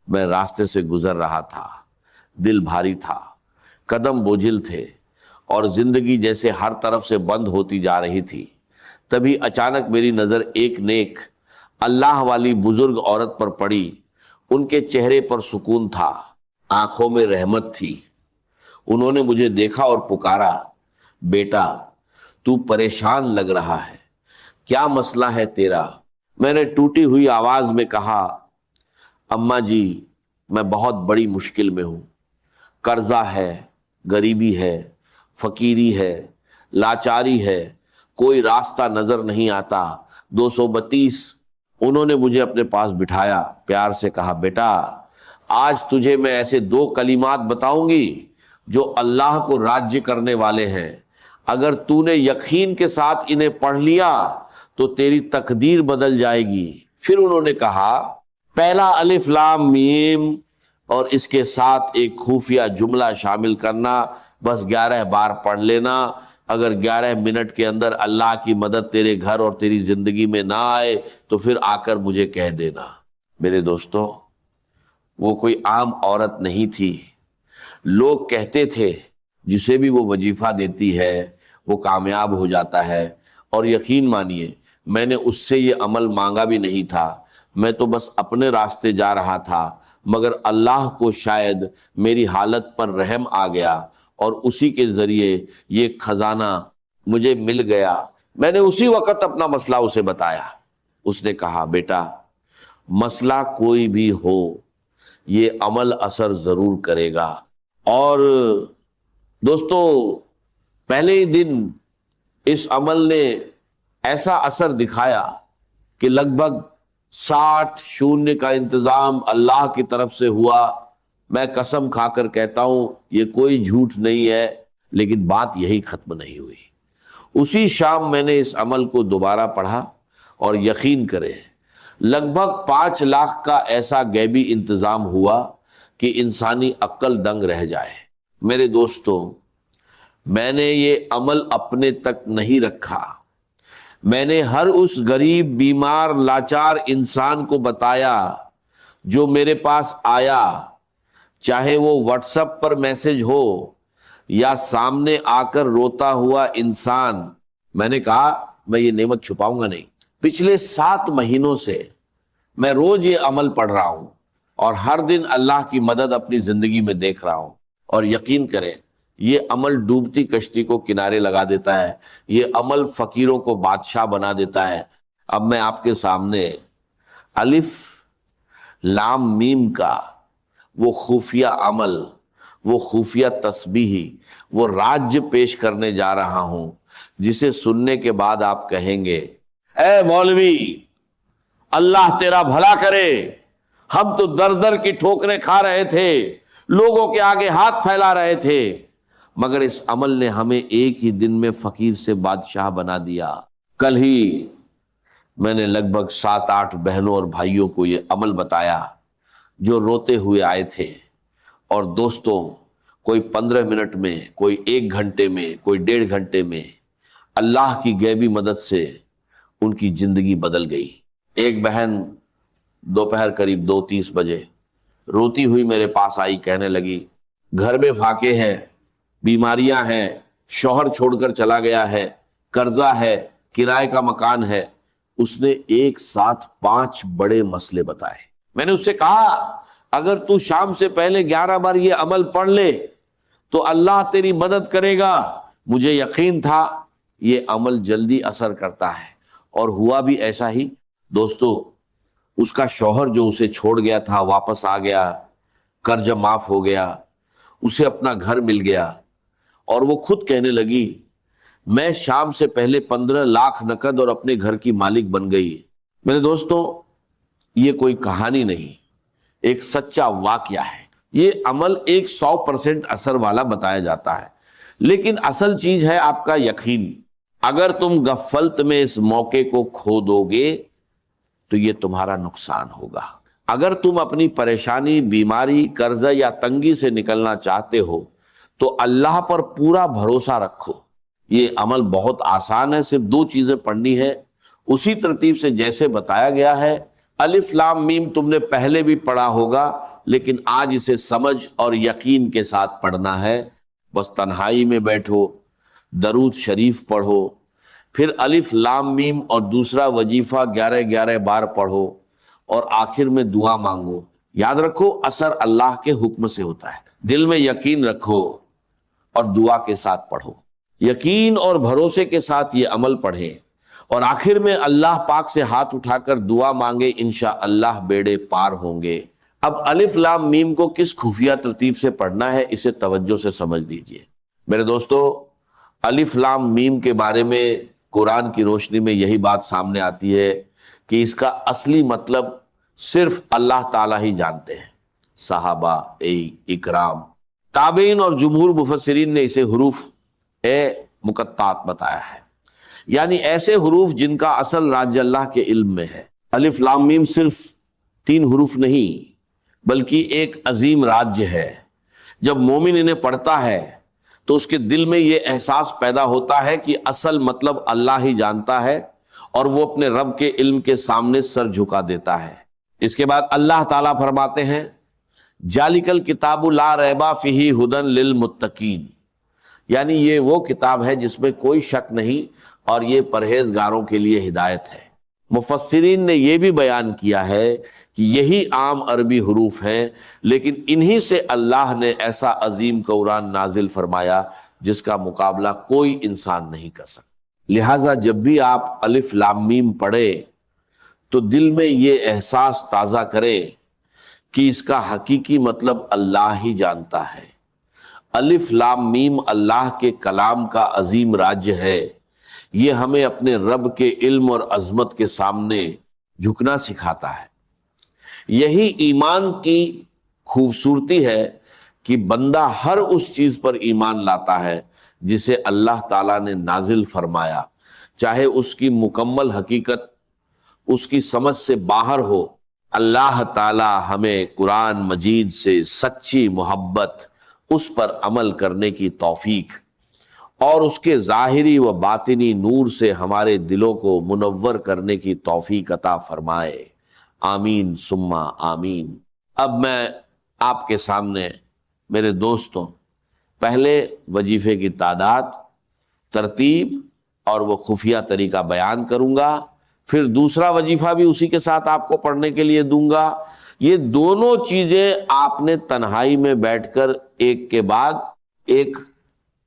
میں راستے سے گزر رہا تھا، دل بھاری تھا، قدم بوجھل تھے اور زندگی جیسے ہر طرف سے بند ہوتی جا رہی تھی۔ تبھی اچانک میری نظر ایک نیک اللہ والی بزرگ عورت پر پڑی۔ ان کے چہرے پر سکون تھا، آنکھوں میں رحمت تھی۔ انہوں نے مجھے دیکھا اور پکارا، بیٹا تو پریشان لگ رہا ہے، کیا مسئلہ ہے تیرا؟ میں نے ٹوٹی ہوئی آواز میں کہا، اماں جی میں بہت بڑی مشکل میں ہوں، قرضہ ہے، غریبی ہے، فقیری ہے، لاچاری ہے، کوئی راستہ نظر نہیں آتا۔ 232۔ انہوں نے مجھے اپنے پاس بٹھایا، پیار سے کہا، بیٹا آج تجھے میں ایسے 2 کلمات بتاؤں گی جو اللہ کو راضی کرنے والے ہیں۔ اگر تو نے یقین کے ساتھ انہیں پڑھ لیا تو تیری تقدیر بدل جائے گی۔ پھر انہوں نے کہا، پہلا الف لام میم اور اس کے ساتھ ایک خفیہ جملہ شامل کرنا، بس 11 بار پڑھ لینا۔ اگر 11 منٹ کے اندر اللہ کی مدد تیرے گھر اور تیری زندگی میں نہ آئے تو پھر آ کر مجھے کہہ دینا۔ میرے دوستو، وہ کوئی عام عورت نہیں تھی۔ لوگ کہتے تھے جسے بھی وہ وظیفہ دیتی ہے وہ کامیاب ہو جاتا ہے، اور یقین مانیے میں نے اس سے یہ عمل مانگا بھی نہیں تھا، میں تو بس اپنے راستے جا رہا تھا، مگر اللہ کو شاید میری حالت پر رحم آ گیا اور اسی کے ذریعے یہ خزانہ مجھے مل گیا۔ میں نے اسی وقت اپنا مسئلہ اسے بتایا۔ اس نے کہا، بیٹا مسئلہ کوئی بھی ہو یہ عمل اثر ضرور کرے گا۔ اور دوستو، پہلے ہی دن اس عمل نے ایسا اثر دکھایا کہ لگ بھگ 60 شونیہ کا انتظام اللہ کی طرف سے ہوا۔ میں قسم کھا کر کہتا ہوں یہ کوئی جھوٹ نہیں ہے، لیکن بات یہی ختم نہیں ہوئی۔ اسی شام میں نے اس عمل کو دوبارہ پڑھا اور یقین کریں لگ بھگ 5 لاکھ کا ایسا غیبی انتظام ہوا کہ انسانی عقل دنگ رہ جائے۔ میرے دوستو، میں نے یہ عمل اپنے تک نہیں رکھا، میں نے ہر اس غریب، بیمار، لاچار انسان کو بتایا جو میرے پاس آیا، چاہے وہ واٹس ایپ پر میسج ہو یا سامنے آ کر روتا ہوا انسان۔ میں نے کہا میں یہ نعمت چھپاؤں گا نہیں۔ پچھلے 7 مہینوں سے میں روز یہ عمل پڑھ رہا ہوں اور ہر دن اللہ کی مدد اپنی زندگی میں دیکھ رہا ہوں، اور یقین کریں یہ عمل ڈوبتی کشتی کو کنارے لگا دیتا ہے، یہ عمل فقیروں کو بادشاہ بنا دیتا ہے۔ اب میں آپ کے سامنے الف لام میم کا وہ خفیہ عمل، وہ خفیہ تسبیح، وہ راج پیش کرنے جا رہا ہوں جسے سننے کے بعد آپ کہیں گے، اے مولوی اللہ تیرا بھلا کرے، ہم تو در در کی ٹھوکریں کھا رہے تھے، لوگوں کے آگے ہاتھ پھیلا رہے تھے، مگر اس عمل نے ہمیں ایک ہی دن میں فقیر سے بادشاہ بنا دیا۔ کل ہی میں نے لگ بھگ 7-8 بہنوں اور بھائیوں کو یہ عمل بتایا جو روتے ہوئے آئے تھے، اور دوستوں کوئی 15 منٹ میں، کوئی 1 گھنٹے میں، کوئی 1.5 گھنٹے میں اللہ کی غیبی مدد سے ان کی زندگی بدل گئی۔ ایک بہن دوپہر قریب 2:30 بجے روتی ہوئی میرے پاس آئی، کہنے لگی، گھر میں فاقے ہیں، بیماریاں ہیں، شوہر چھوڑ کر چلا گیا ہے، قرضہ ہے، کرائے کا مکان ہے۔ اس نے ایک ساتھ 5 بڑے مسئلے بتائے۔ میں نے اس سے کہا، اگر تو شام سے پہلے 11 بار یہ عمل پڑھ لے تو اللہ تیری مدد کرے گا۔ مجھے یقین تھا یہ عمل جلدی اثر کرتا ہے، اور ہوا بھی ایسا ہی۔ دوستو، اس کا شوہر جو اسے چھوڑ گیا تھا واپس آ گیا، قرض معاف ہو گیا، اسے اپنا گھر مل گیا، اور وہ خود کہنے لگی، میں شام سے پہلے 15 لاکھ نقد اور اپنے گھر کی مالک بن گئی۔ میرے دوستو، یہ کوئی کہانی نہیں، ایک سچا واقعہ ہے۔ یہ عمل 100% اثر والا بتایا جاتا ہے، لیکن اصل چیز ہے آپ کا یقین۔ اگر تم غفلت میں اس موقع کو کھو دو گے تو یہ تمہارا نقصان ہوگا۔ اگر تم اپنی پریشانی، بیماری، قرضہ یا تنگی سے نکلنا چاہتے ہو تو اللہ پر پورا بھروسہ رکھو۔ یہ عمل بہت آسان ہے، صرف 2 چیزیں پڑھنی ہے، اسی ترتیب سے جیسے بتایا گیا ہے الف لام میم تم نے پہلے بھی پڑھا ہوگا، لیکن آج اسے سمجھ اور یقین کے ساتھ پڑھنا ہے۔ بس تنہائی میں بیٹھو، درود شریف پڑھو، پھر الف لام میم اور دوسرا وظیفہ 11 بار پڑھو، اور آخر میں دعا مانگو۔ یاد رکھو اثر اللہ کے حکم سے ہوتا ہے۔ دل میں یقین رکھو اور دعا کے ساتھ پڑھو، یقین اور بھروسے کے ساتھ یہ عمل پڑھیں، اور آخر میں اللہ پاک سے ہاتھ اٹھا کر دعا مانگے، انشاءاللہ بیڑے پار ہوں گے۔ اب الف لام میم کو کس خفیہ ترتیب سے پڑھنا ہے اسے توجہ سے سمجھ لیجئے۔ میرے دوستو، الف لام میم کے بارے میں قرآن کی روشنی میں یہی بات سامنے آتی ہے کہ اس کا اصلی مطلب صرف اللہ تعالیٰ ہی جانتے ہیں۔ صحابہ اکرام، تابعین اور جمہور مفسرین نے اسے حروف مقطعات بتایا ہے، یعنی ایسے حروف جن کا اصل راج اللہ کے علم میں ہے۔ الف لام میم صرف 3 حروف نہیں بلکہ ایک عظیم راج ہے۔ جب مومن انہیں پڑھتا ہے تو اس کے دل میں یہ احساس پیدا ہوتا ہے کہ اصل مطلب اللہ ہی جانتا ہے، اور وہ اپنے رب کے علم کے سامنے سر جھکا دیتا ہے۔ اس کے بعد اللہ تعالیٰ فرماتے ہیں ذالک الکتاب لا ریب فیہ ھدی للمتقین، یعنی یہ وہ کتاب ہے جس میں کوئی شک نہیں اور یہ پرہیزگاروں کے لیے ہدایت ہے۔ مفسرین نے یہ بھی بیان کیا ہے کہ یہی عام عربی حروف ہیں، لیکن انہی سے اللہ نے ایسا عظیم قرآن نازل فرمایا جس کا مقابلہ کوئی انسان نہیں کر سکتا۔ لہٰذا جب بھی آپ الف لام میم پڑھے تو دل میں یہ احساس تازہ کرے کہ اس کا حقیقی مطلب اللہ ہی جانتا ہے۔ الف لام میم اللہ کے کلام کا عظیم راج ہے، یہ ہمیں اپنے رب کے علم اور عظمت کے سامنے جھکنا سکھاتا ہے۔ یہی ایمان کی خوبصورتی ہے کہ بندہ ہر اس چیز پر ایمان لاتا ہے جسے اللہ تعالیٰ نے نازل فرمایا، چاہے اس کی مکمل حقیقت اس کی سمجھ سے باہر ہو۔ اللہ تعالیٰ ہمیں قرآن مجید سے سچی محبت، اس پر عمل کرنے کی توفیق، اور اس کے ظاہری و باطنی نور سے ہمارے دلوں کو منور کرنے کی توفیق عطا فرمائے، آمین ثم آمین۔ اب میں آپ کے سامنے میرے دوستوں پہلے وظیفے کی تعداد، ترتیب اور وہ خفیہ طریقہ بیان کروں گا، پھر دوسرا وظیفہ بھی اسی کے ساتھ آپ کو پڑھنے کے لیے دوں گا۔ یہ دونوں چیزیں آپ نے تنہائی میں بیٹھ کر ایک کے بعد ایک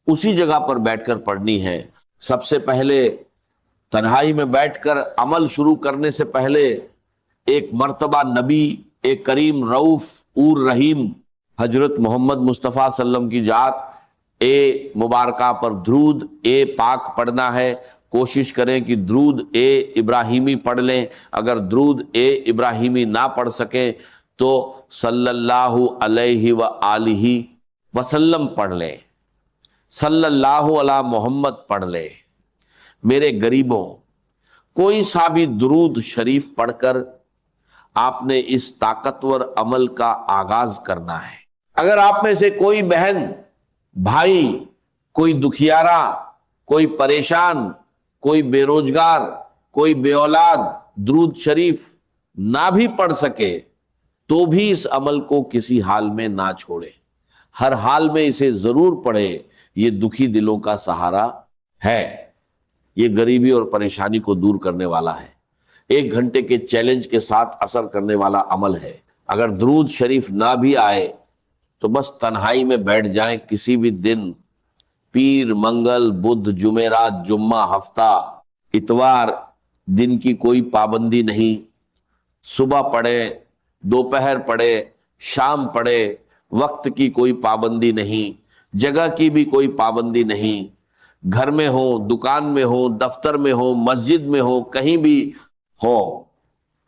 اسی جگہ پر بیٹھ کر پڑھنی ہے۔ سب سے پہلے تنہائی میں بیٹھ کر عمل شروع کرنے سے پہلے ایک مرتبہ نبی، ایک کریم رؤوف اور رحیم حضرت محمد مصطفیٰ صلی اللہ علیہ وسلم کی ذات مبارکہ پر درود پاک پڑھنا ہے۔ کوشش کریں کہ درود ابراہیمی پڑھ لیں، اگر درود ابراہیمی نہ پڑھ سکیں تو صلی اللہ علیہ وآلہ وسلم پڑھ لیں، صلی اللہ علی محمد پڑھ لیں۔ میرے غریبوں، کوئی سا بھی درود شریف پڑھ کر آپ نے اس طاقتور عمل کا آغاز کرنا ہے۔ اگر آپ میں سے کوئی بہن، بھائی، کوئی دکھیارا، کوئی پریشان، کوئی بے روزگار، کوئی بے اولاد درود شریف نہ بھی پڑھ سکے تو بھی اس عمل کو کسی حال میں نہ چھوڑے، ہر حال میں اسے ضرور پڑھے۔ یہ دکھی دلوں کا سہارا ہے، یہ غریبی اور پریشانی کو دور کرنے والا ہے، 1 گھنٹے کے چیلنج کے ساتھ اثر کرنے والا عمل ہے۔ اگر درود شریف نہ بھی آئے تو بس تنہائی میں بیٹھ جائیں، کسی بھی دن، پیر، منگل، بدھ، جمعرات، جمعہ، ہفتہ، اتوار، دن کی کوئی پابندی نہیں، صبح پڑھے، دوپہر پڑھے، شام پڑھے، وقت کی کوئی پابندی نہیں، جگہ کی بھی کوئی پابندی نہیں، گھر میں ہو، دکان میں ہو، دفتر میں ہو، مسجد میں ہو، کہیں بھی ہو،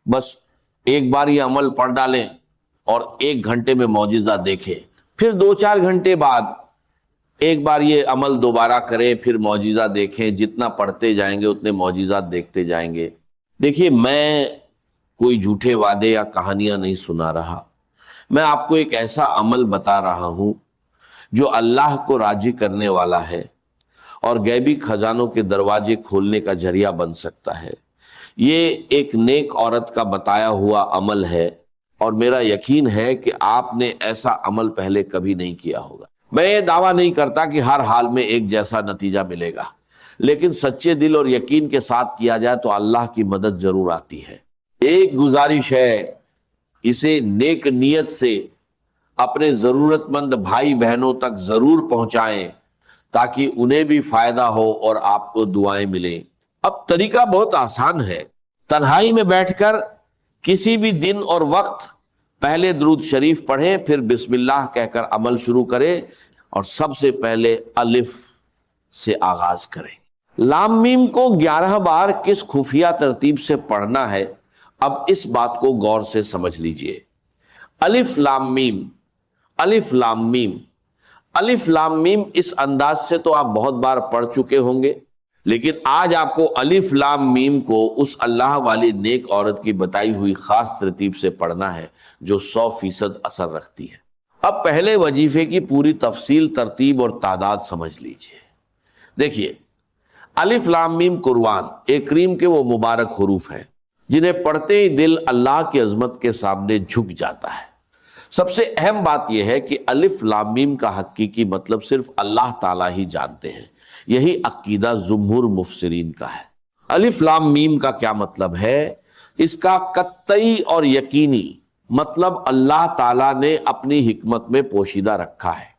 بس ایک بار یہ عمل پڑھ ڈالیں اور 1 گھنٹے میں معجزہ دیکھیں، پھر 2-4 گھنٹے بعد ایک بار یہ عمل دوبارہ کریں، پھر معجزہ دیکھیں۔ جتنا پڑھتے جائیں گے اتنے معجزات دیکھتے جائیں گے۔ دیکھیے، میں کوئی جھوٹے وعدے یا کہانیاں نہیں سنا رہا، میں آپ کو ایک ایسا عمل بتا رہا ہوں جو اللہ کو راضی کرنے والا ہے اور غیبی خزانوں کے دروازے کھولنے کا ذریعہ بن سکتا ہے۔ یہ ایک نیک عورت کا بتایا ہوا عمل ہے اور میرا یقین ہے کہ آپ نے ایسا عمل پہلے کبھی نہیں کیا ہوگا۔ میں یہ دعویٰ نہیں کرتا کہ ہر حال میں ایک جیسا نتیجہ ملے گا، لیکن سچے دل اور یقین کے ساتھ کیا جائے تو اللہ کی مدد ضرور آتی ہے۔ ایک گزارش ہے، اسے نیک نیت سے اپنے ضرورت مند بھائی بہنوں تک ضرور پہنچائیں تاکہ انہیں بھی فائدہ ہو اور آپ کو دعائیں ملیں۔ اب طریقہ بہت آسان ہے، تنہائی میں بیٹھ کر کسی بھی دن اور وقت پہلے درود شریف پڑھیں، پھر بسم اللہ کہہ کر عمل شروع کریں اور سب سے پہلے الف سے آغاز کریں۔ لام میم کو 11 بار کس خفیہ ترتیب سے پڑھنا ہے، اب اس بات کو غور سے سمجھ لیجئے۔ الف لام میم، الف لام میم، الف لام میم، اس انداز سے تو آپ بہت بار پڑھ چکے ہوں گے، لیکن آج آپ کو الف لام میم کو اس اللہ والی نیک عورت کی بتائی ہوئی خاص ترتیب سے پڑھنا ہے جو 100% اثر رکھتی ہے۔ اب پہلے وظیفے کی پوری تفصیل، ترتیب اور تعداد سمجھ لیجئے۔ دیکھیے، الف لام میم قرآن ایک کریم کے وہ مبارک حروف ہیں جنہیں پڑھتے ہی دل اللہ کی عظمت کے سامنے جھک جاتا ہے۔ سب سے اہم بات یہ ہے کہ الف لام میم کا حقیقی مطلب صرف اللہ تعالیٰ ہی جانتے ہیں، یہی عقیدہ جمہور مفسرین کا ہے۔ الف لام میم کا کیا مطلب ہے؟ اس کا قطعی اور یقینی مطلب اللہ تعالیٰ نے اپنی حکمت میں پوشیدہ رکھا ہے۔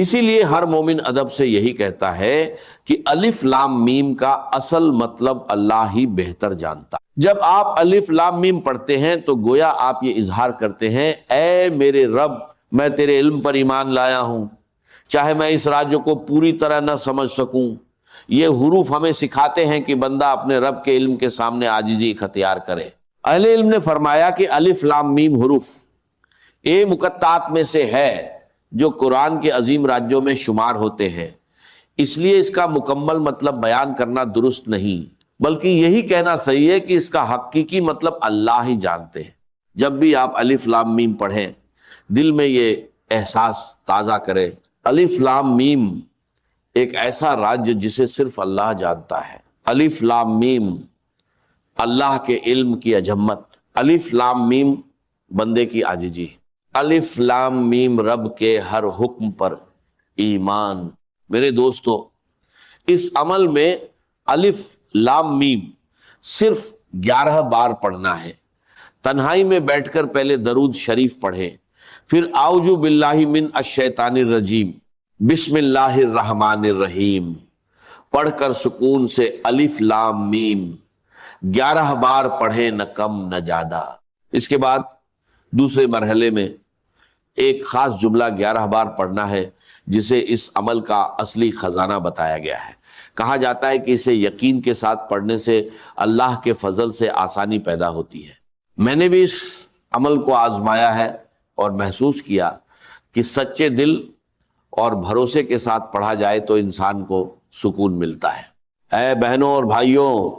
اسی لیے ہر مومن ادب سے یہی کہتا ہے کہ الف لام میم کا اصل مطلب اللہ ہی بہتر جانتا ہے۔ جب آپ الف لام میم پڑھتے ہیں تو گویا آپ یہ اظہار کرتے ہیں، اے میرے رب، میں تیرے علم پر ایمان لایا ہوں، چاہے میں اس راز کو پوری طرح نہ سمجھ سکوں۔ یہ حروف ہمیں سکھاتے ہیں کہ بندہ اپنے رب کے علم کے سامنے عاجزی اختیار کرے۔ اہل علم نے فرمایا کہ الف لام میم حروف مقطعات میں سے ہے جو قرآن کے عظیم راجوں میں شمار ہوتے ہیں، اس لیے اس کا مکمل مطلب بیان کرنا درست نہیں، بلکہ یہی کہنا صحیح ہے کہ اس کا حقیقی مطلب اللہ ہی جانتے ہیں۔ جب بھی آپ الف لام میم پڑھیں، دل میں یہ احساس تازہ کریں، الف لام میم ایک ایسا راج جسے صرف اللہ جانتا ہے۔ الف لام میم اللہ کے علم کی عظمت، الف لام میم بندے کی عاجزی، الف لام میم رب کے ہر حکم پر ایمان۔ میرے دوستو، اس عمل میں الف لام میم صرف 11 بار پڑھنا ہے۔ تنہائی میں بیٹھ کر پہلے درود شریف پڑھیں، پھر اعوذ باللہ من الشیطان الرجیم، بسم اللہ الرحمن الرحیم پڑھ کر سکون سے الف لام میم 11 بار پڑھیں، نہ کم نہ زیادہ۔ اس کے بعد دوسرے مرحلے میں ایک خاص جملہ 11 بار پڑھنا ہے جسے اس عمل کا اصلی خزانہ بتایا گیا ہے۔ کہا جاتا ہے کہ اسے یقین کے ساتھ پڑھنے سے اللہ کے فضل سے آسانی پیدا ہوتی ہے۔ میں نے بھی اس عمل کو آزمایا ہے اور محسوس کیا کہ سچے دل اور بھروسے کے ساتھ پڑھا جائے تو انسان کو سکون ملتا ہے۔ اے بہنوں اور بھائیوں،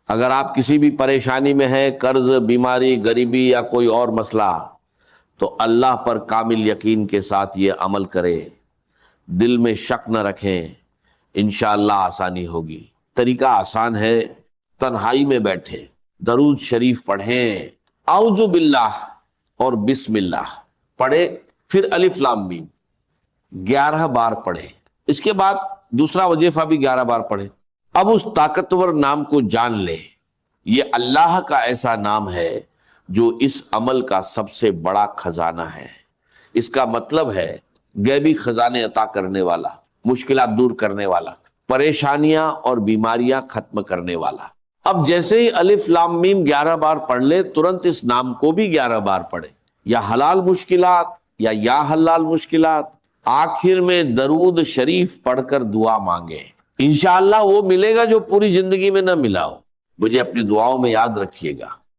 اگر آپ کسی بھی پریشانی میں ہیں، قرض، بیماری، غریبی یا کوئی اور مسئلہ، تو اللہ پر کامل یقین کے ساتھ یہ عمل کریں، دل میں شک نہ رکھیں، انشاءاللہ آسانی ہوگی۔ طریقہ آسان ہے، تنہائی میں بیٹھیں، درود شریف پڑھیں، اعوذ باللہ اور بسم اللہ پڑھیں، پھر الف لام میم 11 بار پڑھیں۔ اس کے بعد دوسرا وظیفہ بھی 11 بار پڑھیں۔ اب اس طاقتور نام کو جان لیں، یہ اللہ کا ایسا نام ہے جو اس عمل کا سب سے بڑا خزانہ ہے۔ اس کا مطلب ہے غیبی خزانے عطا کرنے والا، مشکلات دور کرنے والا، پریشانیاں اور بیماریاں ختم کرنے والا۔ اب جیسے ہی الف لام میم 11 بار پڑھ لے، ترنت اس نام کو بھی 11 بار پڑھے، یا حلال مشکلات یا حلال مشکلات۔ آخر میں درود شریف پڑھ کر دعا مانگے، انشاءاللہ وہ ملے گا جو پوری زندگی میں نہ ملا ہو۔ مجھے اپنی دعاؤں میں یاد رکھیے گا۔